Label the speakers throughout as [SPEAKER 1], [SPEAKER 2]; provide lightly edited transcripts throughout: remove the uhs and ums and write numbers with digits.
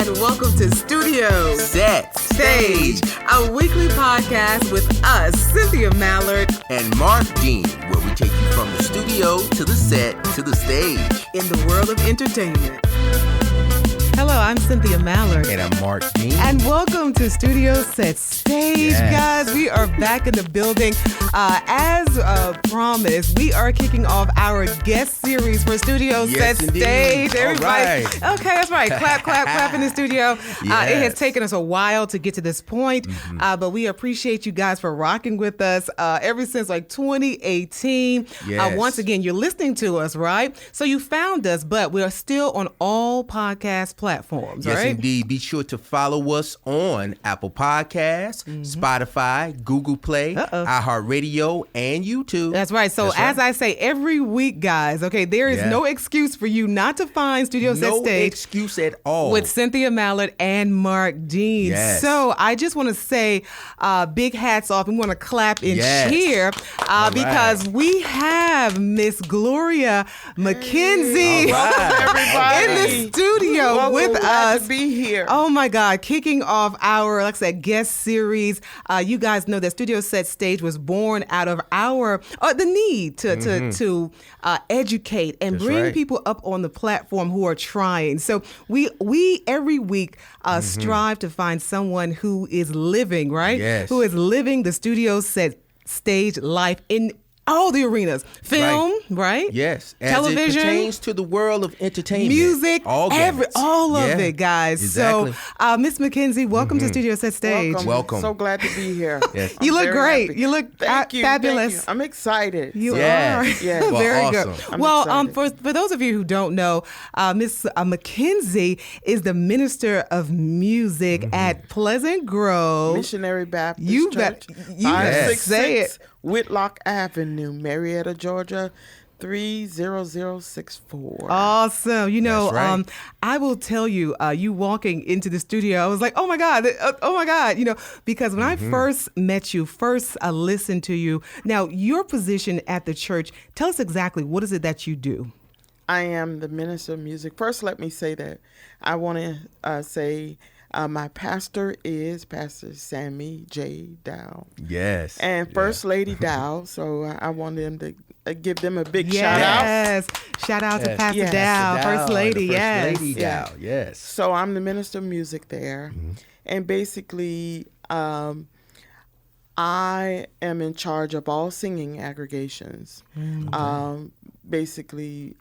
[SPEAKER 1] and welcome to Studio
[SPEAKER 2] Set
[SPEAKER 1] Stage, a weekly podcast with us, Cynthia Mallard
[SPEAKER 2] and Marq, where we take you from the studio to the set to the stage
[SPEAKER 1] in the world of entertainment. Hello, I'm Cynthia Mallard.
[SPEAKER 2] And I'm Marq.
[SPEAKER 1] And welcome to Studio Set Stage, guys. We are back in the building. As promised, we are kicking off our guest series for Studio Set Stage. Everybody.
[SPEAKER 2] Right.
[SPEAKER 1] Okay, that's right. Clap, clap, clap in the studio. It has taken us a while to get to this point, but we appreciate you guys for rocking with us ever since like 2018. Once again, you're listening to us, right? So you found us, but we are still on all podcast platforms,
[SPEAKER 2] right?
[SPEAKER 1] Yes,
[SPEAKER 2] indeed. Be sure to follow us on Apple Podcasts, Spotify, Google Play, iHeartRadio, and YouTube.
[SPEAKER 1] That's right. So as I say every week, guys, okay, there is no excuse for you not to find Studio Set Stage.
[SPEAKER 2] No excuse at all.
[SPEAKER 1] With Cynthia Mallard and Marq Dean.
[SPEAKER 2] Yes.
[SPEAKER 1] So I just want to say big hats off. We want to clap and cheer because we have Miss Gloria Mckenzie in the studio with us.
[SPEAKER 3] To be here.
[SPEAKER 1] Oh my God, kicking off our, like I said, guest series. You guys know that Studio Set Stage was born out of our the need to educate and bring people up on the platform who are trying. So we every week strive to find someone who is living, right?
[SPEAKER 2] Yes.
[SPEAKER 1] Who is living the Studio Set Stage life in all the arenas. Film, right?
[SPEAKER 2] Yes. As
[SPEAKER 1] television.
[SPEAKER 2] It pertains to the world of entertainment.
[SPEAKER 1] Music. All of it, guys.
[SPEAKER 2] Exactly.
[SPEAKER 1] So, Miss Mckenzie, welcome to Studio Set Stage.
[SPEAKER 2] Welcome.
[SPEAKER 3] So glad to be here.
[SPEAKER 2] Yes.
[SPEAKER 1] You look great.
[SPEAKER 3] Happy.
[SPEAKER 1] You look fabulous.
[SPEAKER 3] Thank you. I'm excited.
[SPEAKER 1] You are.
[SPEAKER 3] Yeah.
[SPEAKER 2] Well,
[SPEAKER 1] Very
[SPEAKER 2] awesome.
[SPEAKER 1] good. Well, for those of you who don't know, Miss Mckenzie is the minister of music at Pleasant Grove
[SPEAKER 3] Missionary Baptist
[SPEAKER 1] You
[SPEAKER 3] Church.
[SPEAKER 1] better say it.
[SPEAKER 3] Whitlock Avenue, Marietta, Georgia, 30064.
[SPEAKER 1] Awesome. You know,
[SPEAKER 2] That's right.
[SPEAKER 1] I will tell you, you walking into the studio, I was like, oh my God, you know, because when I first met you, listened to you. Now, your position at the church, tell us exactly, what is it that you do?
[SPEAKER 3] I am the minister of music. First, let me say that I want to say my pastor is Pastor Sammy J. Dow.
[SPEAKER 2] Yes.
[SPEAKER 3] And First Lady Dow. So I want them to give them a big shout out.
[SPEAKER 1] Yes. Shout out to Pastor Dow, First Lady.
[SPEAKER 2] First Lady Dow. Yes.
[SPEAKER 3] So I'm the minister of music there. And basically, I am in charge of all singing aggregations. Basically,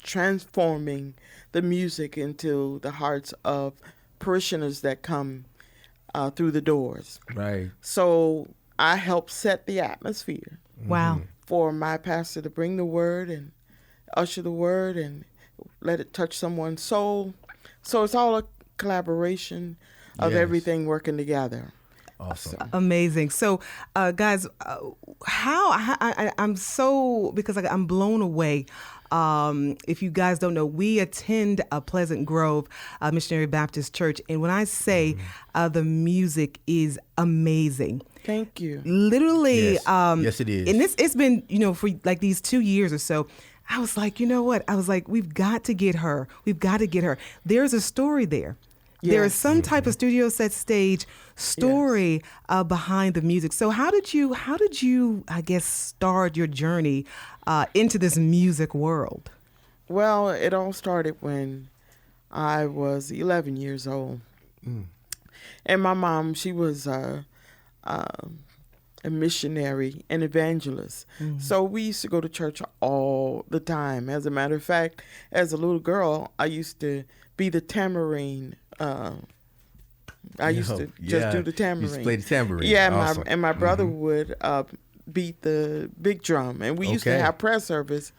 [SPEAKER 3] transforming the music into the hearts of parishioners that come through the doors.
[SPEAKER 2] Right.
[SPEAKER 3] So I help set the atmosphere.
[SPEAKER 1] Wow.
[SPEAKER 3] For my pastor to bring the word and usher the word and let it touch someone's soul. So it's all a collaboration of everything working together.
[SPEAKER 2] Awesome.
[SPEAKER 1] Amazing. So, guys, I'm so, because I'm blown away. If you guys don't know, we attend Pleasant Grove Missionary Baptist Church. And when I say the music is amazing.
[SPEAKER 3] Thank you.
[SPEAKER 1] Literally.
[SPEAKER 2] Yes, it is.
[SPEAKER 1] And it's been, for like these 2 years or so. I was like, you know what? I was like, we've got to get her. We've got to get her. There's a story there. Yes. There is some type of Studio Set Stage story behind the music. So how did you, I guess, start your journey into this music world?
[SPEAKER 3] Well, it all started when I was 11 years old. And my mom, she was a missionary, an evangelist. So we used to go to church all the time. As a matter of fact, as a little girl, I used to be the tambourine. I used to just do the tambourine.
[SPEAKER 2] You used to play the tambourine.
[SPEAKER 3] Yeah,
[SPEAKER 2] awesome.
[SPEAKER 3] my brother would beat the big drum. And we used to have prayer service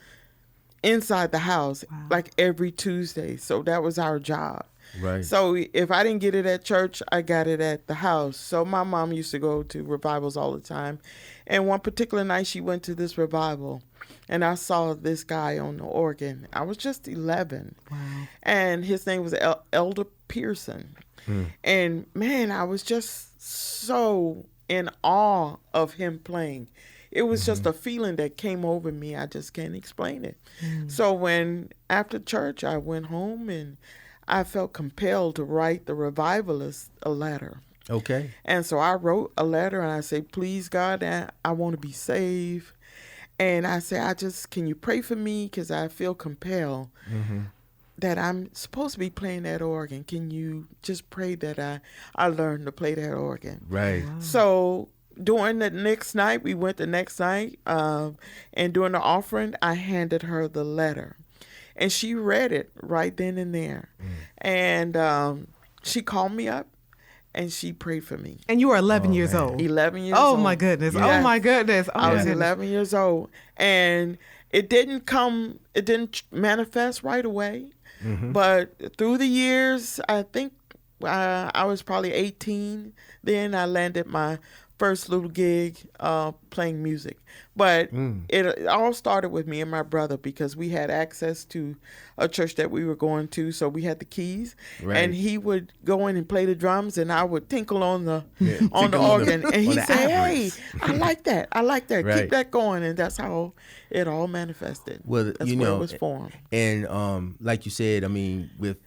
[SPEAKER 3] inside the house like every Tuesday. So that was our job.
[SPEAKER 2] Right.
[SPEAKER 3] So if I didn't get it at church, I got it at the house. So my mom used to go to revivals all the time. And one particular night she went to this revival and I saw this guy on the organ. I was just 11.
[SPEAKER 1] Wow.
[SPEAKER 3] And his name was Elder Pearson. And man, I was just so in awe of him playing. It was just a feeling that came over me. I just can't explain it. So when after church, I went home and I felt compelled to write the revivalists a letter.
[SPEAKER 2] Okay.
[SPEAKER 3] And so I wrote a letter and I said, please, God, I want to be saved. And I said, can you pray for me? Because I feel compelled that I'm supposed to be playing that organ. Can you just pray that I learn to play that organ?
[SPEAKER 2] Right.
[SPEAKER 1] Wow.
[SPEAKER 3] So during the next night, we went the next night, and during the offering, I handed her the letter. And she read it right then and there. And she called me up. And she prayed for me.
[SPEAKER 1] And you were 11 years old.
[SPEAKER 3] 11 years old.
[SPEAKER 1] Oh, my goodness.
[SPEAKER 3] Yes.
[SPEAKER 1] Oh, my goodness. Oh,
[SPEAKER 3] I was 11 years old. And it didn't manifest right away. But through the years, I think I was probably 18. Then I landed my first little gig playing music. But it all started with me and my brother because we had access to a church that we were going to, so we had the keys. Right. And he would go in and play the drums, and I would tinkle on the organ. And he'd say, hey, I like that. Right. Keep that going. And that's how it all manifested.
[SPEAKER 2] Well,
[SPEAKER 3] that's where it was formed.
[SPEAKER 2] And like you said, I mean, with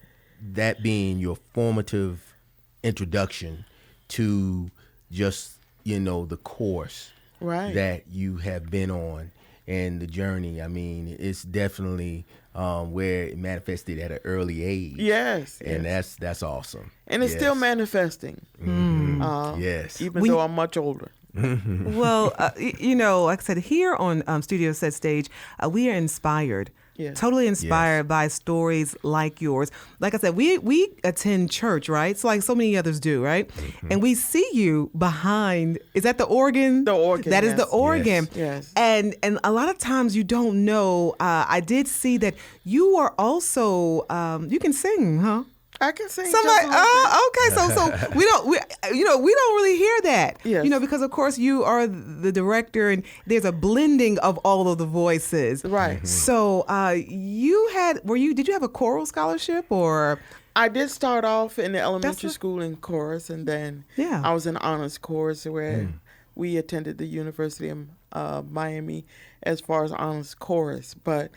[SPEAKER 2] that being your formative introduction to just, the course that you have been on and the journey, I mean, it's definitely where it manifested at an early age.
[SPEAKER 3] Yes.
[SPEAKER 2] And that's awesome.
[SPEAKER 3] And it's still manifesting.
[SPEAKER 2] Yes.
[SPEAKER 3] Even though I'm much older.
[SPEAKER 1] Well, like I said, here on Studio Set Stage, we are inspired. Yes. Totally inspired by stories like yours. Like I said, we attend church, right? So like so many others do, right? And we see you behind. Is that the organ?
[SPEAKER 3] The organ.
[SPEAKER 1] That is the organ.
[SPEAKER 3] Yes.
[SPEAKER 1] And a lot of times you don't know. I did see that you are also you can sing, huh?
[SPEAKER 3] I can sing.
[SPEAKER 1] Somebody, okay. So we don't really hear that.
[SPEAKER 3] Yes.
[SPEAKER 1] Because of course you are the director, and there's a blending of all of the voices.
[SPEAKER 3] Right.
[SPEAKER 1] So did you have a choral scholarship or?
[SPEAKER 3] I did start off in the elementary school in chorus, and then I was in honors chorus where we attended the University of Miami as far as honors chorus. But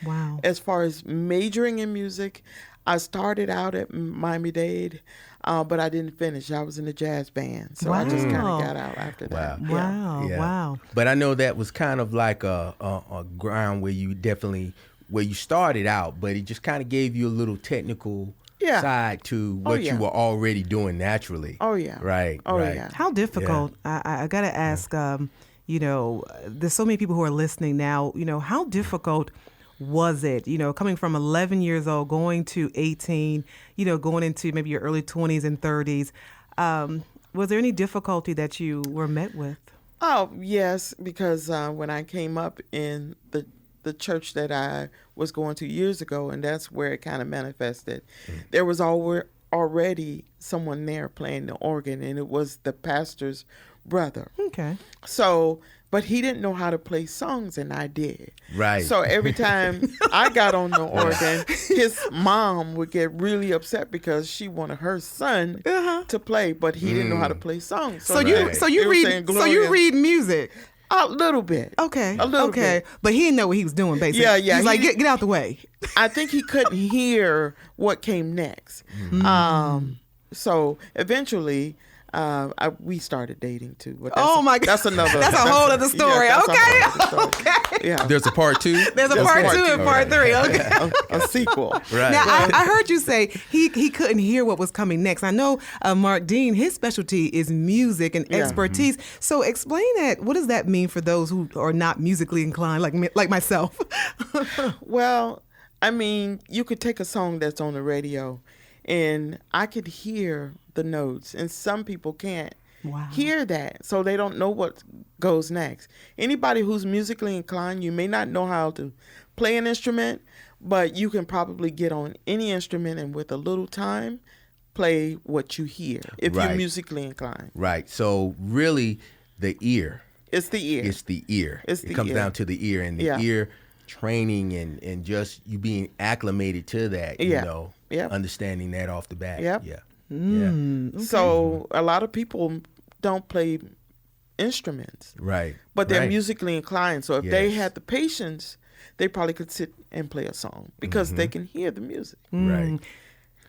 [SPEAKER 3] as far as majoring in music, I started out at Miami-Dade, but I didn't finish. I was in the jazz band, so I just kind of got out after that.
[SPEAKER 1] Wow.
[SPEAKER 2] But I know that was kind of like a ground where you started out, but it just kind of gave you a little technical side to what you were already doing naturally.
[SPEAKER 3] Oh, yeah.
[SPEAKER 2] Right.
[SPEAKER 3] Yeah.
[SPEAKER 1] How difficult, I got to ask, there's so many people who are listening now, how difficult was it, coming from 11 years old, going to 18, going into maybe your early 20s and 30s? Was there any difficulty that you were met with?
[SPEAKER 3] Oh, yes, because when I came up in the church that I was going to years ago, and that's where it kind of manifested, there was already someone there playing the organ, and it was the pastor's brother.
[SPEAKER 1] Okay.
[SPEAKER 3] So, but he didn't know how to play songs, and I did.
[SPEAKER 2] Right.
[SPEAKER 3] So every time I got on the organ, his mom would get really upset because she wanted her son to play, but he didn't know how to play songs.
[SPEAKER 1] So you read music.
[SPEAKER 3] A little bit.
[SPEAKER 1] Okay.
[SPEAKER 3] A little bit.
[SPEAKER 1] But he didn't know what he was doing, basically.
[SPEAKER 3] Yeah.
[SPEAKER 1] He's like, get out the way.
[SPEAKER 3] I think he couldn't hear what came next. So eventually, we started dating too. But
[SPEAKER 1] my God.
[SPEAKER 3] That's another.
[SPEAKER 1] That's a whole other story.
[SPEAKER 3] Okay. Yeah.
[SPEAKER 2] There's a part 2?
[SPEAKER 1] There's a part 2 and part 3. Okay.
[SPEAKER 3] A sequel.
[SPEAKER 2] Right.
[SPEAKER 1] Now, I heard you say he couldn't hear what was coming next. I know Marq Dean, his specialty is music and expertise. So explain that. What does that mean for those who are not musically inclined, like myself?
[SPEAKER 3] Well, I mean, you could take a song that's on the radio, and I could hear the notes, and some people can't hear that, so they don't know what goes next. Anybody who's musically inclined, you may not know how to play an instrument, but you can probably get on any instrument and with a little time play what you hear if you're musically inclined.
[SPEAKER 2] Right. So really the ear.
[SPEAKER 3] It's the ear.
[SPEAKER 2] It's the ear. It comes down to the ear, and the ear training and just you being acclimated to that, understanding that off the bat.
[SPEAKER 1] Okay.
[SPEAKER 3] So a lot of people don't play instruments.
[SPEAKER 2] Right.
[SPEAKER 3] But they're musically inclined. So if they had the patience, they probably could sit and play a song because they can hear the music.
[SPEAKER 2] Right.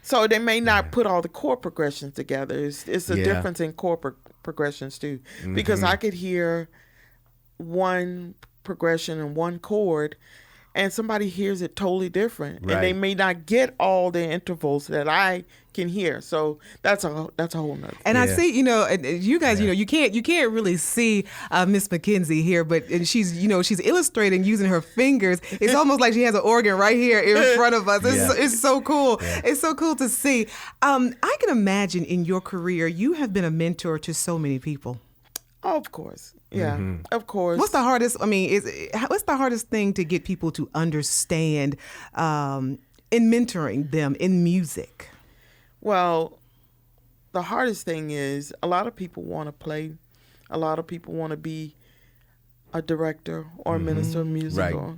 [SPEAKER 3] So they may not put all the chord progressions together. It's a difference in chord progressions too, because I could hear one progression and one chord, and somebody hears it totally different, and they may not get all the intervals that I can hear. So that's a whole nother.
[SPEAKER 1] And I see, you guys, you can't really see Miss Mckenzie here, but she's illustrating using her fingers. It's almost like she has an organ right here in front of us. It's so cool. Yeah. It's so cool to see. I can imagine in your career, you have been a mentor to so many people.
[SPEAKER 3] Oh, of course. Yeah, of course.
[SPEAKER 1] What's the hardest? What's the hardest thing to get people to understand in mentoring them in music?
[SPEAKER 3] Well, the hardest thing is a lot of people want to play. A lot of people want to be a director or a minister of music, or,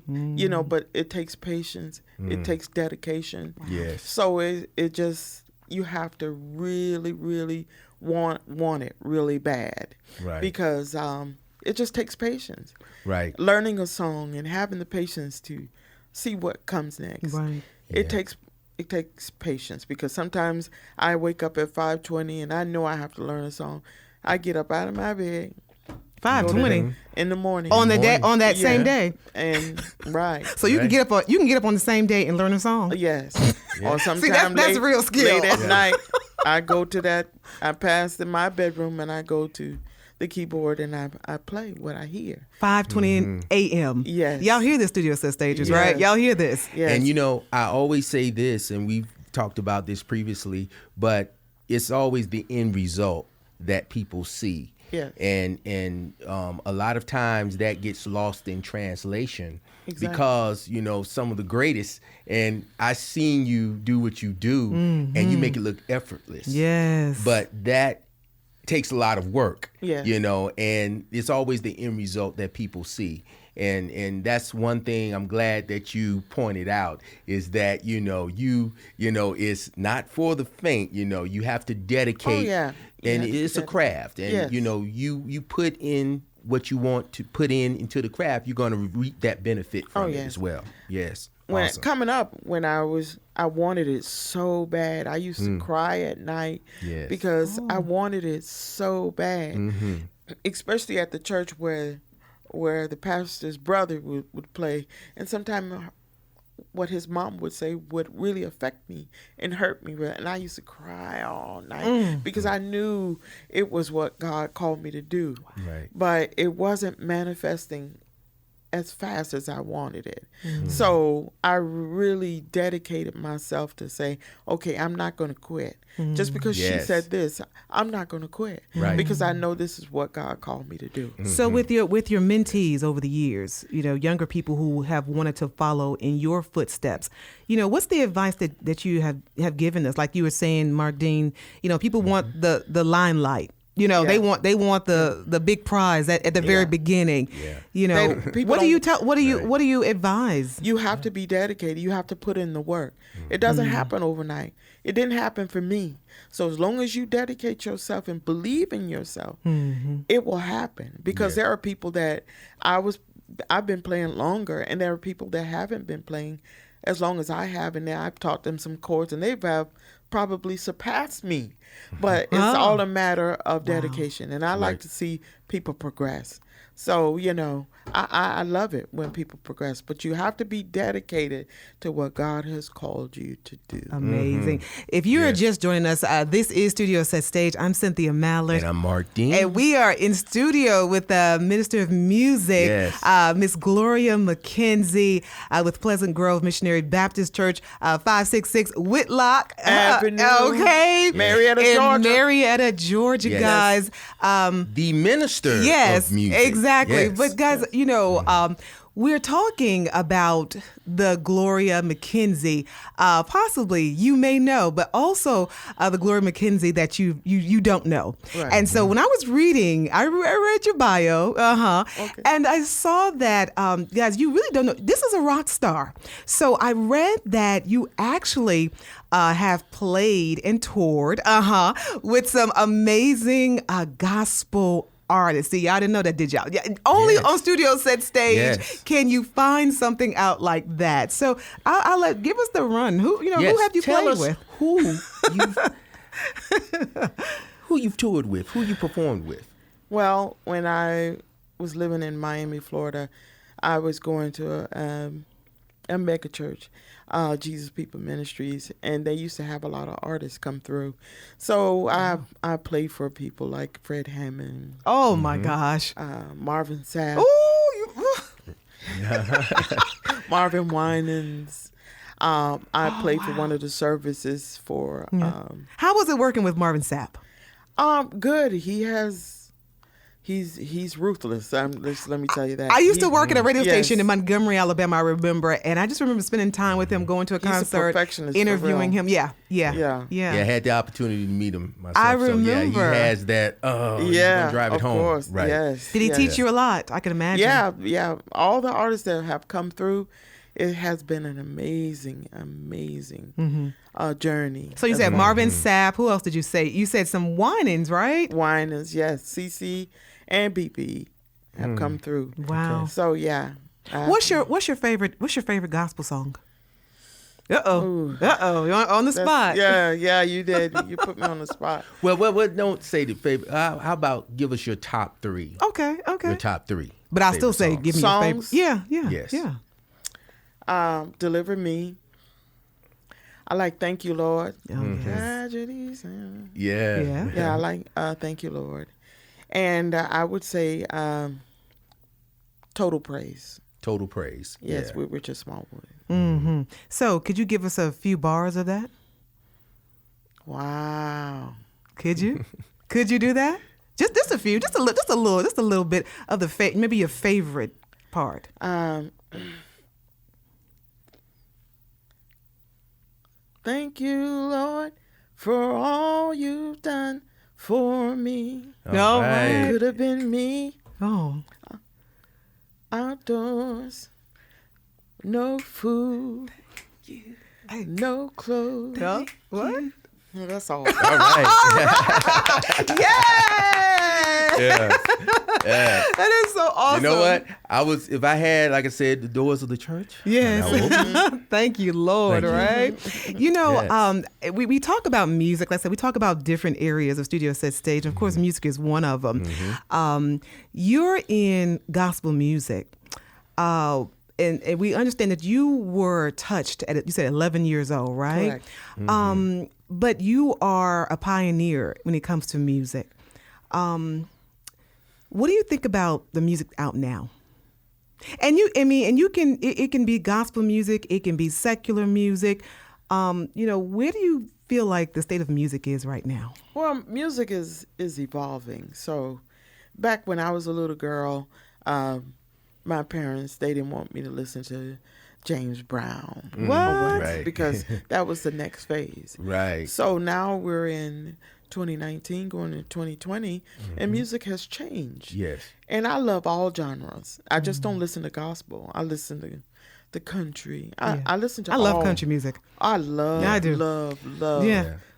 [SPEAKER 3] but it takes patience. It takes dedication.
[SPEAKER 2] Yes.
[SPEAKER 3] So it just, you have to really, really want it really bad.
[SPEAKER 2] Right.
[SPEAKER 3] Because it just takes patience.
[SPEAKER 2] Right.
[SPEAKER 3] Learning a song and having the patience to see what comes next.
[SPEAKER 1] Right.
[SPEAKER 3] It takes patience, because sometimes I wake up at 5:20 and I know I have to learn a song. I get up out of my bed
[SPEAKER 1] 5:20
[SPEAKER 3] in the morning
[SPEAKER 1] on that same day,
[SPEAKER 3] and
[SPEAKER 1] So you can get up on the same day and learn a song.
[SPEAKER 3] Yes. Or sometimes
[SPEAKER 1] that's real skill.
[SPEAKER 3] Late at night, I go to that. I pass in my bedroom and I go to the keyboard and I play what I hear.
[SPEAKER 1] 5:20 a.m.
[SPEAKER 3] Yes.
[SPEAKER 1] Y'all hear this, Studio Set Stagers, right? Y'all hear this.
[SPEAKER 3] Yes.
[SPEAKER 2] And I always say this, and we've talked about this previously, but it's always the end result that people see.
[SPEAKER 3] Yes.
[SPEAKER 2] And a lot of times that gets lost in translation.
[SPEAKER 3] Exactly.
[SPEAKER 2] Because, some of the greatest, and I seen you do what you do, and you make it look effortless.
[SPEAKER 1] Yes.
[SPEAKER 2] But that takes a lot of work,
[SPEAKER 3] Yes.
[SPEAKER 2] And it's always the end result that people see. And that's one thing I'm glad that you pointed out, is that, it's not for the faint. You have to dedicate.
[SPEAKER 3] Oh, yeah.
[SPEAKER 2] And it's a craft. And, you put in what you want to put into the craft, you're going to reap that benefit from it as well. Yes. Awesome.
[SPEAKER 3] Coming up, when I wanted it so bad. I used to cry at night because I wanted it so bad, especially at the church where the pastor's brother would play. And sometimes what his mom would say would really affect me and hurt me. And I used to cry all night because I knew it was what God called me to do.
[SPEAKER 2] Right.
[SPEAKER 3] But it wasn't manifesting as fast as I wanted it. So I really dedicated myself to say, okay, I'm not going to quit. Just because she said this, I'm not going to quit.
[SPEAKER 2] Right.
[SPEAKER 3] Because I know this is what God called me to do.
[SPEAKER 1] So with your mentees over the years, younger people who have wanted to follow in your footsteps, what's the advice that you have given us? Like you were saying, Marq Dean, people want the limelight. They want the big prize at the very beginning. Yeah. What do you advise?
[SPEAKER 3] You have to be dedicated. You have to put in the work. It doesn't happen overnight. It didn't happen for me. So as long as you dedicate yourself and believe in yourself, it will happen. Because there are people that I've been playing longer, and there are people that haven't been playing as long as I have, and I've taught them some chords, and they've probably surpassed me. But it's all a matter of dedication, and I like to see people progress. So, I love it when people progress, but you have to be dedicated to what God has called you to do.
[SPEAKER 1] Amazing. If you are just joining us, this is Studio Set Stage. I'm Cynthia Mallard.
[SPEAKER 2] And I'm Marq Dean.
[SPEAKER 1] And we are in studio with the Minister of Music, Miss Gloria Mckenzie, with Pleasant Grove Missionary Baptist Church, 566 Whitlock
[SPEAKER 3] Avenue.
[SPEAKER 1] Okay.
[SPEAKER 3] Marietta, Georgia.
[SPEAKER 1] Marietta, Georgia, guys.
[SPEAKER 2] The minister of music.
[SPEAKER 1] Exactly.
[SPEAKER 2] Yes.
[SPEAKER 1] But guys, we're talking about the Gloria Mckenzie, possibly you may know, but also the Gloria Mckenzie that you don't know. Right. And so when I was reading, I read your bio, and I saw that, guys, you really don't know. This is a rock star. So I read that you actually have played and toured, with some amazing gospel artists. See, y'all didn't know that, did y'all? Yeah, only on Studio Set Stage can you find something out like that. So I'll give us the run. Who have you played with?
[SPEAKER 2] who you've toured with, who you performed with.
[SPEAKER 3] Well, when I was living in Miami, Florida, I was going to a mega church, Jesus People Ministries, and they used to have a lot of artists come through. So I played for people like Fred Hammond.
[SPEAKER 1] Oh my gosh.
[SPEAKER 3] Marvin Sapp.
[SPEAKER 1] Ooh,
[SPEAKER 3] Marvin Winans. I played for one of the services for.
[SPEAKER 1] How was it working with Marvin Sapp?
[SPEAKER 3] Good. He's ruthless. Let me tell you that.
[SPEAKER 1] I used to work at a radio station in Montgomery, Alabama, I remember, and I just remember spending time with him, going to a concert,
[SPEAKER 3] perfectionist,
[SPEAKER 1] interviewing him. Yeah.
[SPEAKER 2] Yeah, I had the opportunity to meet him myself.
[SPEAKER 1] I remember.
[SPEAKER 2] So, he has that, yeah, drive it home.
[SPEAKER 3] Course.
[SPEAKER 2] Right.
[SPEAKER 3] Yes.
[SPEAKER 1] Did he teach you a lot? I can imagine.
[SPEAKER 3] Yeah. All the artists that have come through, it has been an amazing journey.
[SPEAKER 1] So you said Marvin Sapp. Who else did you say? You said some Winans, right?
[SPEAKER 3] Winans, yes. CC and BP have come through.
[SPEAKER 1] Wow.
[SPEAKER 3] Okay. So yeah.
[SPEAKER 1] What's your favorite gospel song? Uh-oh. You're on the spot.
[SPEAKER 3] Yeah, you did. You put me on the spot.
[SPEAKER 2] Well, don't say the favorite. How about give us your top three?
[SPEAKER 1] Okay.
[SPEAKER 2] Your top three.
[SPEAKER 1] But I'll still say
[SPEAKER 2] songs.
[SPEAKER 1] give me your favorite. Yeah.
[SPEAKER 2] Yes.
[SPEAKER 1] Yeah.
[SPEAKER 3] Deliver Me. I like Thank You, Lord.
[SPEAKER 1] Tragedies.
[SPEAKER 2] Yeah.
[SPEAKER 3] I like Thank You, Lord. And I would say Total Praise.
[SPEAKER 2] Total Praise.
[SPEAKER 3] Yes, with Richard Smallwood.
[SPEAKER 1] Mm-hmm. So could you give us a few bars of that?
[SPEAKER 3] Wow.
[SPEAKER 1] Could you? Could you do that? Just a few, just a little bit of the maybe your favorite part.
[SPEAKER 3] Thank you, Lord, for all you've done for me.
[SPEAKER 1] No,
[SPEAKER 2] right.
[SPEAKER 3] Could have been me.
[SPEAKER 1] Oh.
[SPEAKER 3] Outdoors, no food, no clothes.
[SPEAKER 1] No? What?
[SPEAKER 3] No, that's all.
[SPEAKER 2] All right.
[SPEAKER 1] Yeah. That is so awesome.
[SPEAKER 2] You know what? If I had, like I said, the doors of the church.
[SPEAKER 1] Yes. Thank you, Lord.
[SPEAKER 2] Thank
[SPEAKER 1] right? You know, we talk about music. Like I said, we talk about different areas of studio set stage. Of course, music is one of them. You're in gospel music. And we understand that you were touched at, you said 11 years old, right?
[SPEAKER 3] Correct.
[SPEAKER 1] But you are a pioneer when it comes to music. What do you think about the music out now? And it can be gospel music, it can be secular music. Where do you feel like the state of music is right now?
[SPEAKER 3] Well, music is evolving. So back when I was a little girl, my parents, they didn't want me to listen to James Brown.
[SPEAKER 1] What?
[SPEAKER 2] Right.
[SPEAKER 3] Because that was the next phase.
[SPEAKER 2] Right.
[SPEAKER 3] So now we're in 2019, going into 2020, and music has changed.
[SPEAKER 2] Yes.
[SPEAKER 3] And I love all genres. I just don't listen to gospel. I listen to the country. I listen to
[SPEAKER 1] I love country music.
[SPEAKER 3] I love,
[SPEAKER 1] Yeah, I do.
[SPEAKER 3] love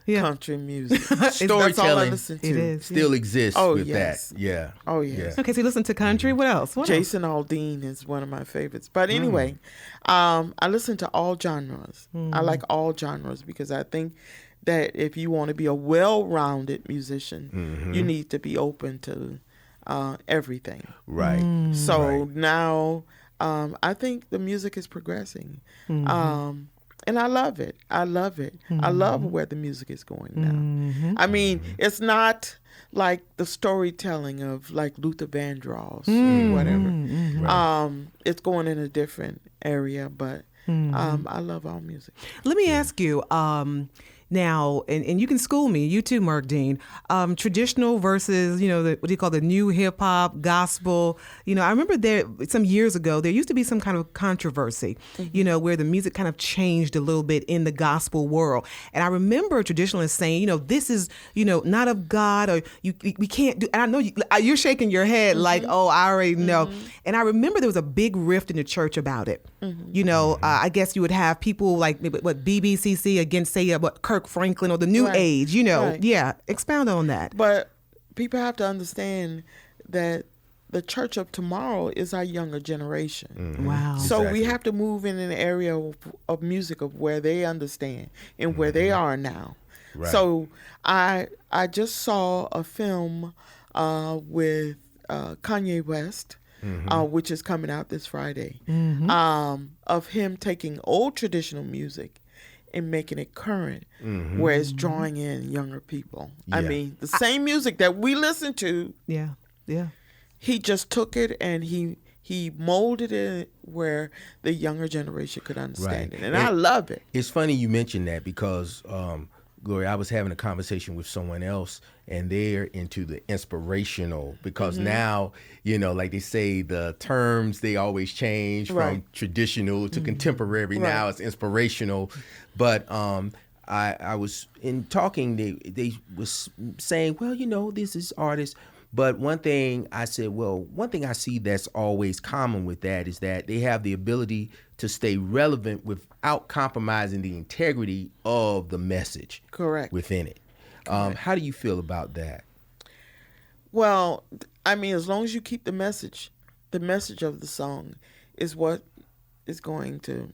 [SPEAKER 1] Yeah.
[SPEAKER 3] country music.
[SPEAKER 1] That's all I
[SPEAKER 2] Storytelling
[SPEAKER 3] listen to.
[SPEAKER 1] It is.
[SPEAKER 2] still exists with
[SPEAKER 3] yes.
[SPEAKER 2] that. Yeah.
[SPEAKER 3] Oh, yes.
[SPEAKER 1] Okay, so you listen to country. What else?
[SPEAKER 3] Jason Aldean is one of my favorites. But anyway, I listen to all genres. I like all genres because I think that if you want to be a well-rounded musician, you need to be open to everything.
[SPEAKER 2] Right.
[SPEAKER 3] So now I think the music is progressing. And I love it. I love where the music is going now. I mean, it's not like the storytelling of like Luther Vandross or whatever. It's going in a different area, but I love all music.
[SPEAKER 1] Let me ask you, now, and you can school me, you too, Marq Dean, traditional versus, what do you call the new hip hop, gospel. I remember some years ago, there used to be some kind of controversy, where the music kind of changed a little bit in the gospel world. And I remember traditionalists saying, this is, not of God, or we can't do, and I know you're shaking your head like, oh, I already know. And I remember there was a big rift in the church about it. I guess you would have people like, BBCC against, say, Kirk Franklin or the New Age,
[SPEAKER 3] Right.
[SPEAKER 1] Yeah, expound on that.
[SPEAKER 3] But people have to understand that the church of tomorrow is our younger generation.
[SPEAKER 2] Mm-hmm.
[SPEAKER 1] Wow.
[SPEAKER 3] So
[SPEAKER 2] Exactly.
[SPEAKER 3] we have to move in an area of music of where they understand and where they are now.
[SPEAKER 2] Right.
[SPEAKER 3] So I just saw a film with Kanye West, which is coming out this Friday, of him taking old traditional music and making it current, where it's drawing in younger people. I
[SPEAKER 2] Yeah.
[SPEAKER 3] mean, the same music that we listen to,
[SPEAKER 1] Yeah. Yeah.
[SPEAKER 3] he just took it and he molded it where the younger generation could understand
[SPEAKER 2] Right.
[SPEAKER 3] it. And I love it.
[SPEAKER 2] It's funny you mentioned that because, Gloria, I was having a conversation with someone else, and they're into the inspirational because now, like they say, the terms, they always change from
[SPEAKER 3] Right.
[SPEAKER 2] traditional to contemporary.
[SPEAKER 3] Right.
[SPEAKER 2] Now it's inspirational. But I was in talking, they was saying, well, this is artists. But one thing I said, one thing I see that's always common with that is that they have the ability to stay relevant without compromising the integrity of the message.
[SPEAKER 3] Correct.
[SPEAKER 2] Within it. How do you feel about that?
[SPEAKER 3] Well, I mean, as long as you keep the message of the song is what is going to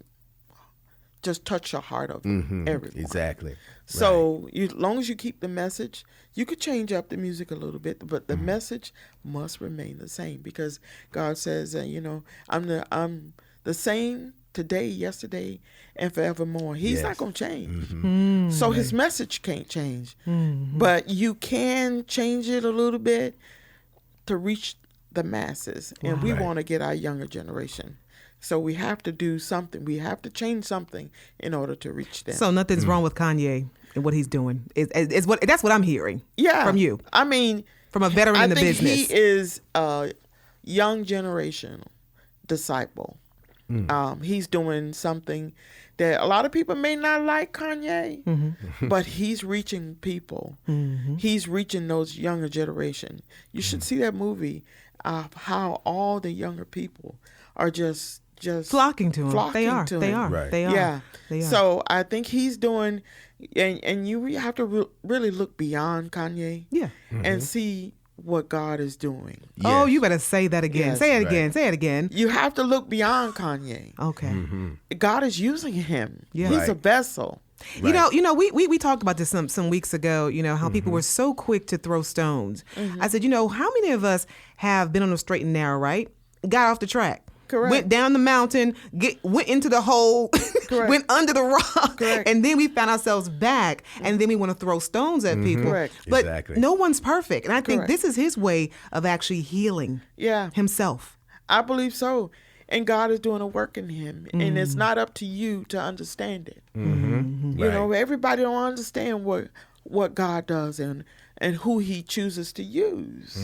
[SPEAKER 3] just touch the heart of everyone.
[SPEAKER 2] Exactly.
[SPEAKER 3] So as long as you keep the message, you could change up the music a little bit, but the message must remain the same because God says, I'm the same today, yesterday, and forevermore. He's not going to change. So his message can't change. But you can change it a little bit to reach the masses. And we want to get our younger generation. So we have to do something. We have to change something in order to reach them.
[SPEAKER 1] So nothing's wrong with Kanye and what he's doing. That's what I'm hearing. From you.
[SPEAKER 3] I mean,
[SPEAKER 1] from a veteran in the business.
[SPEAKER 3] I think he is a young generation disciple. He's doing something that a lot of people may not like Kanye, but he's reaching people. He's reaching those younger generation. You should see that movie of how all the younger people are just
[SPEAKER 1] flocking to him. They are.
[SPEAKER 2] Right.
[SPEAKER 1] They are.
[SPEAKER 3] Yeah.
[SPEAKER 1] They are.
[SPEAKER 3] So I think he's doing, and you have to really look beyond Kanye.
[SPEAKER 1] Yeah.
[SPEAKER 3] And see what God is doing.
[SPEAKER 1] Oh, you better say that again.
[SPEAKER 3] Yes.
[SPEAKER 1] Say it again. Say it again.
[SPEAKER 3] You have to look beyond Kanye.
[SPEAKER 1] Okay.
[SPEAKER 3] God is using him.
[SPEAKER 1] Yeah.
[SPEAKER 3] He's
[SPEAKER 2] Right.
[SPEAKER 3] a vessel.
[SPEAKER 1] You know, we talked about this some weeks ago, how people were so quick to throw stones. I said, how many of us have been on the straight and narrow, right? Got off the track.
[SPEAKER 3] Correct.
[SPEAKER 1] Went down the mountain, went into the hole, went under the rock,
[SPEAKER 3] Correct.
[SPEAKER 1] and then we found ourselves back, and then we want to throw stones at people.
[SPEAKER 3] Correct.
[SPEAKER 1] But
[SPEAKER 2] Exactly.
[SPEAKER 1] no one's perfect, and I think
[SPEAKER 3] Correct.
[SPEAKER 1] this is his way of actually healing himself.
[SPEAKER 3] I believe so. And God is doing a work in him. And it's not up to you to understand it. You know, everybody don't understand what God does and who he chooses to use.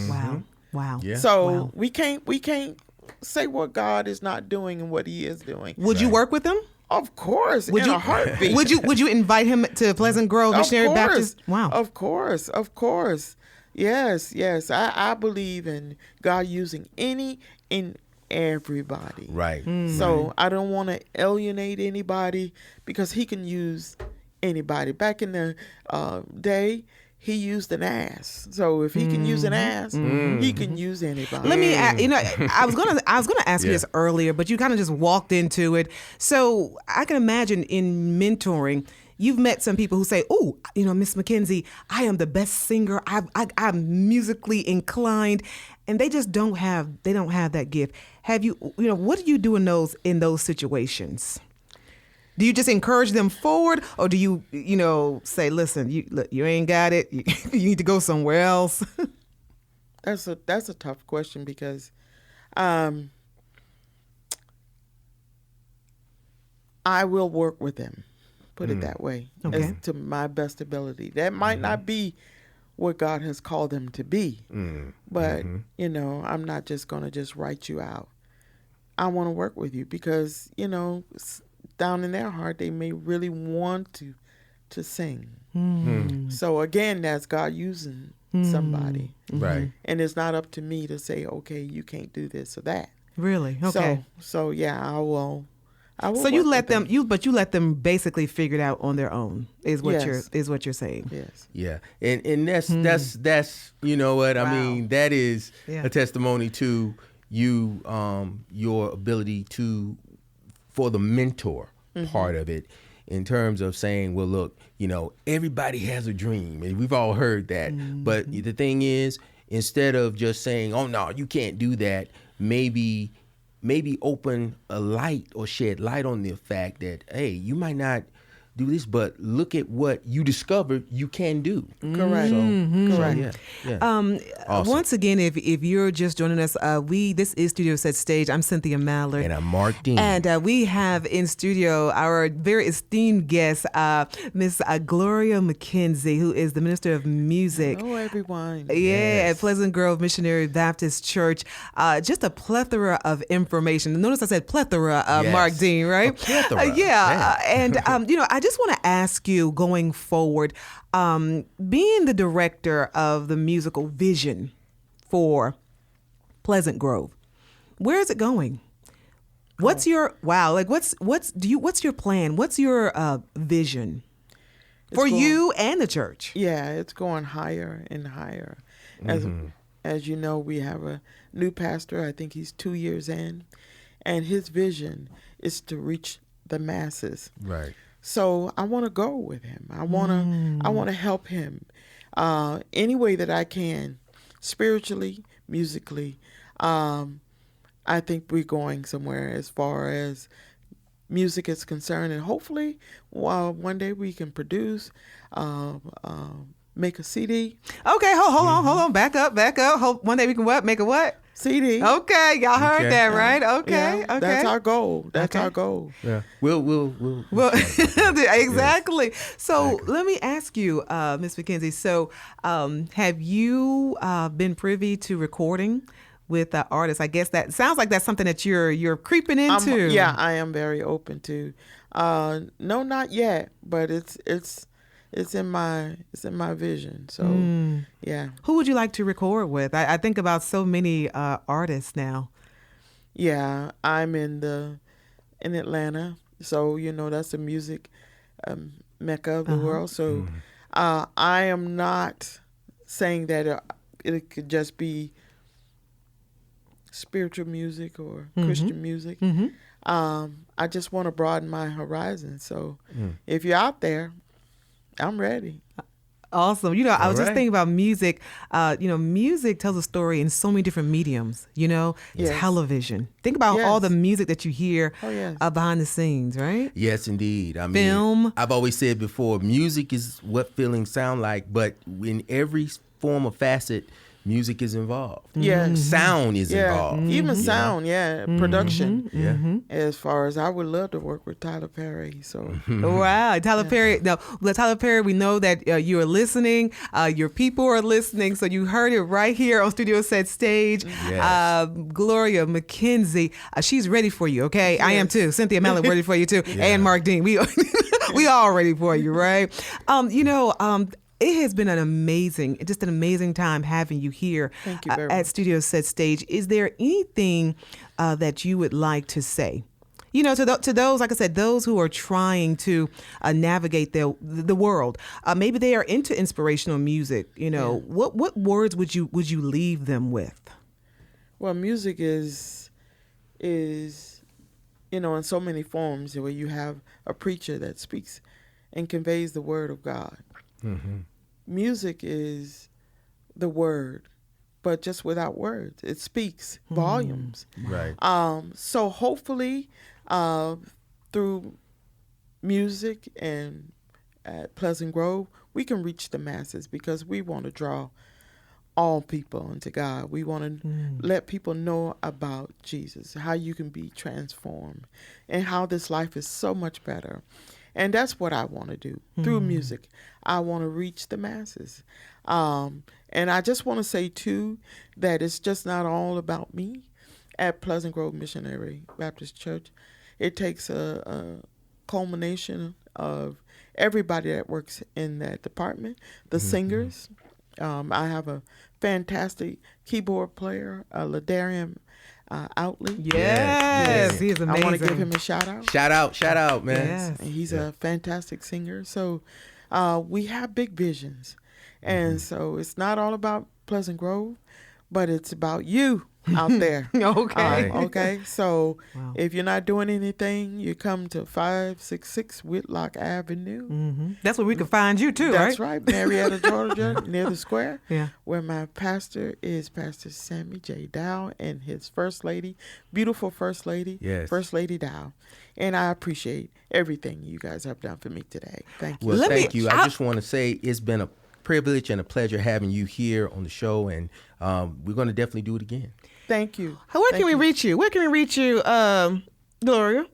[SPEAKER 1] Wow.
[SPEAKER 2] Yeah.
[SPEAKER 3] So we can't say what God is not doing and what he is doing.
[SPEAKER 1] Would you work with him?
[SPEAKER 3] Of course,
[SPEAKER 1] Would
[SPEAKER 3] in
[SPEAKER 1] you
[SPEAKER 3] a heartbeat.
[SPEAKER 1] Would you invite him to Pleasant Grove Missionary Baptist? Wow.
[SPEAKER 3] Of course. Yes. I believe in God using any and everybody.
[SPEAKER 2] Right.
[SPEAKER 3] So I don't want to alienate anybody because he can use anybody. Back in the day, he used an ass. So if he can use an ass, he can use anybody.
[SPEAKER 1] Let me, I was gonna ask you this earlier, but you kind of just walked into it. So I can imagine in mentoring, you've met some people who say, "Oh, Miss Mckenzie, I am the best singer. I'm musically inclined," and they just don't have that gift. Have you? What do you do in those situations? Do you just encourage them forward, or do you, say, "Listen, you ain't got it. You need to go somewhere else"?
[SPEAKER 3] That's a tough question because, I will work with them. Put it that way, as to my best ability. That might not be what God has called them to be, but I'm not just gonna just write you out. I want to work with you because down in their heart, they may really want to sing. So again, that's God using somebody.
[SPEAKER 2] Right.
[SPEAKER 3] And it's not up to me to say, okay, you can't do this or that.
[SPEAKER 1] Really? Okay.
[SPEAKER 3] So yeah,
[SPEAKER 1] So you let them, you let them basically figure it out on their own. Is what you're saying.
[SPEAKER 3] Yes.
[SPEAKER 2] Yeah, and that's you know what I mean. That is a testimony to you, your ability for the mentor part of it, in terms of saying, well, look, you know, everybody has a dream, and we've all heard that. But the thing is, instead of just saying, oh no, you can't do that, maybe open a light or shed light on the fact that, hey, you might not do this, but look at what you discovered you can do.
[SPEAKER 3] Correct. Correct.
[SPEAKER 2] Awesome.
[SPEAKER 1] Once again, if you're just joining us, this is Studio Set Stage. I'm Cynthia Mallard.
[SPEAKER 2] And I'm Marq Dean.
[SPEAKER 1] And we have in studio our very esteemed guest, Miss Gloria Mckenzie, who is the Minister of Music.
[SPEAKER 3] Hello, everyone.
[SPEAKER 1] At Pleasant Grove Missionary Baptist Church. Just a plethora of information. Notice I said plethora, Marq Dean, right?
[SPEAKER 2] A plethora.
[SPEAKER 1] And, I just want to ask you, going forward, being the director of the musical vision for Pleasant Grove, where is it going? What's your what's your plan? What's your vision for you and the church?
[SPEAKER 3] Yeah, it's going higher and higher. As you know, we have a new pastor. I think he's 2 years in, and his vision is to reach the masses.
[SPEAKER 2] Right.
[SPEAKER 3] So I want to go with him. I want to help him any way that I can, spiritually, musically. I think we're going somewhere as far as music is concerned, and hopefully, one day we can produce, make a CD.
[SPEAKER 1] Okay, hold on, back up. One day we can make a what?
[SPEAKER 3] CD.
[SPEAKER 1] Okay, y'all heard that, right? Okay.
[SPEAKER 3] That's our goal. Our goal.
[SPEAKER 2] Yeah, we'll
[SPEAKER 1] exactly. So let me ask you, Ms. Mckenzie. So, have you been privy to recording with artists? I guess that sounds like that's something that you're creeping into.
[SPEAKER 3] I am very open to. No, not yet, but it's in my vision. So yeah.
[SPEAKER 1] Who would you like to record with? I think about so many artists now.
[SPEAKER 3] Yeah, I'm in Atlanta, so that's the music mecca of the world. So I am not saying that it could just be spiritual music or Christian music. I just want to broaden my horizon. So if you're out there, I'm ready.
[SPEAKER 1] Awesome. I was just thinking about music. Music tells a story in so many different mediums, television. Think about all the music that you hear behind the scenes, right?
[SPEAKER 2] Yes, indeed. I mean,
[SPEAKER 1] film.
[SPEAKER 2] I've always said before, music is what feelings sound like, but in every form or facet, music is involved.
[SPEAKER 3] Yeah.
[SPEAKER 2] Sound is involved.
[SPEAKER 3] Even sound, production. As far as I would love to work with Tyler Perry. So
[SPEAKER 1] wow, Tyler Perry. Now, Tyler Perry, we know that you are listening. Your people are listening. So you heard it right here on Studio Set Stage.
[SPEAKER 2] Yes.
[SPEAKER 1] Gloria Mckenzie, she's ready for you. Okay, yes. I am too. Cynthia Mallard ready for you too, and Marq Dean. We all ready for you, right? It has been an amazing time having you here at Studio Set Stage. Is there anything that you would like to say? To those, like I said, those who are trying to navigate the world. Maybe they are into inspirational music. What words would you leave them with?
[SPEAKER 3] Well, music is in so many forms, where you have a preacher that speaks and conveys the word of God. Music is the word, but just without words. It speaks volumes.
[SPEAKER 2] Right.
[SPEAKER 3] So hopefully, through music and at Pleasant Grove, we can reach the masses, because we want to draw all people into God. We want to let people know about Jesus, how you can be transformed, and how this life is so much better. And that's what I want to do through music. I want to reach the masses. And I just want to say, too, that it's just not all about me. At Pleasant Grove Missionary Baptist Church, it takes a culmination of everybody that works in that department, the singers. I have a fantastic keyboard player, Ladarian Outley.
[SPEAKER 1] Yes. He is amazing.
[SPEAKER 3] I want to give him a shout out.
[SPEAKER 2] Shout out, man.
[SPEAKER 1] Yes.
[SPEAKER 3] And he's a fantastic singer. So we have big visions. And so it's not all about Pleasant Grove, but it's about you out there.
[SPEAKER 1] Okay.
[SPEAKER 3] Okay. So if you're not doing anything, you come to 566 Whitlock Avenue.
[SPEAKER 1] Mm-hmm. That's where we can find you too,
[SPEAKER 3] That's right. Marietta, Georgia, near the square.
[SPEAKER 1] Yeah.
[SPEAKER 3] Where my pastor is Pastor Sammy J. Dow and his first lady, beautiful first lady, First Lady Dow. And I appreciate everything you guys have done for me today. Thank you.
[SPEAKER 2] Well, thank you. I just want to say it's been a privilege and a pleasure having you here on the show, and we're going to definitely do it again.
[SPEAKER 3] Thank you.
[SPEAKER 1] Where can we reach you? Where can we reach you, Gloria?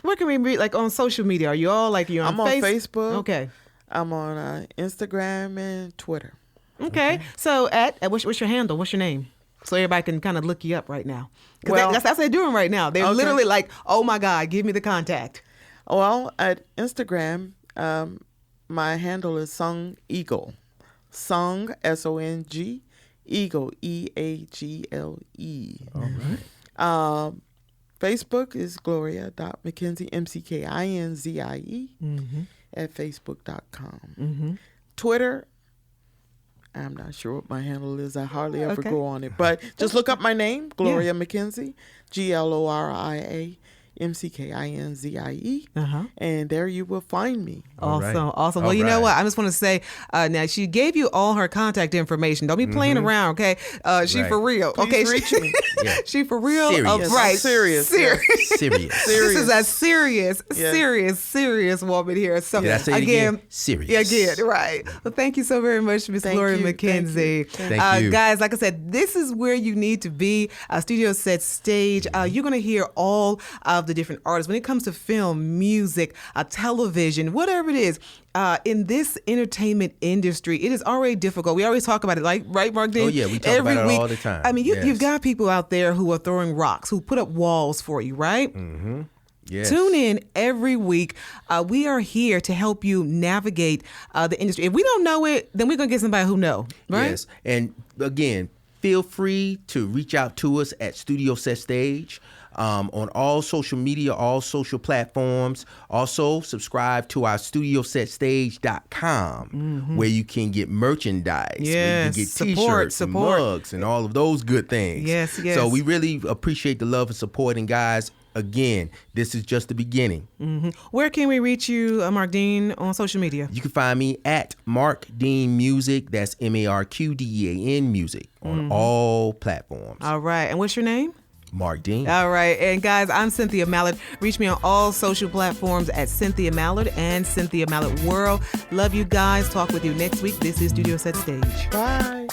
[SPEAKER 1] Where can we reach, like, on social media? Are you all, like, you're on
[SPEAKER 3] I'm on Facebook.
[SPEAKER 1] Okay.
[SPEAKER 3] I'm on Instagram and Twitter.
[SPEAKER 1] Okay. So what's your handle? What's your name? So everybody can kind of look you up right now. Because that's what they're doing right now. They're literally like, oh my God, give me the contact.
[SPEAKER 3] Well, at Instagram, my handle is Song Eagle. Song, S-O-N-G, Eagle, E-A-G-L-E.
[SPEAKER 2] All right.
[SPEAKER 3] Facebook is Gloria.Mckenzie, M-C-K-I-N-Z-I-E, at Facebook.com.
[SPEAKER 1] Mm-hmm.
[SPEAKER 3] Twitter, I'm not sure what my handle is. I hardly ever go on it. But just look up my name, Gloria Mckenzie, Gloria Mckenzie, and there you will find me.
[SPEAKER 1] Awesome. Well, you know what? I just want to say, now she gave you all her contact information. Don't be playing around, okay? She for real.
[SPEAKER 3] Please reach me.
[SPEAKER 1] She for real.
[SPEAKER 2] Serious.
[SPEAKER 1] Right.
[SPEAKER 3] Serious.
[SPEAKER 2] Serious.
[SPEAKER 1] This is a serious woman here. So
[SPEAKER 2] Did I say it again? Serious.
[SPEAKER 1] Again, right. Well, thank you so very much, Miss Gloria Mckenzie.
[SPEAKER 2] Thank you.
[SPEAKER 1] Guys, like I said, this is where you need to be. Studio Set Stage. You're going to hear all of the different artists when it comes to film, music, television, whatever it is. In this entertainment industry, it is already difficult. We always talk about it, like, right, Marq?
[SPEAKER 2] Oh yeah, we talk about it all the time.
[SPEAKER 1] I mean, you've got people out there who are throwing rocks, who put up walls for you, right?
[SPEAKER 2] Mm-hmm. Yes.
[SPEAKER 1] Tune in every week. We are here to help you navigate the industry. If we don't know it, then we're going to get somebody who know, right?
[SPEAKER 2] Yes. And again, feel free to reach out to us at Studio Set Stage. On all social media, all social platforms. Also, subscribe to our StudioSetStage.com, where you can get merchandise, where you can get T-shirts and mugs and all of those good things.
[SPEAKER 1] Yes.
[SPEAKER 2] So we really appreciate the love and support. And guys, again, this is just the beginning.
[SPEAKER 1] Where can we reach you, Marq Dean, on social media?
[SPEAKER 2] You can find me at Marq Dean Music. That's MARQDEAN Music on all platforms.
[SPEAKER 1] All right. And what's your name?
[SPEAKER 2] Marq Dean.
[SPEAKER 1] All right. And guys, I'm Cynthia Mallard. Reach me on all social platforms at Cynthia Mallard and Cynthia Mallard World. Love you guys. Talk with you next week. This is Studio Set Stage.
[SPEAKER 3] Bye.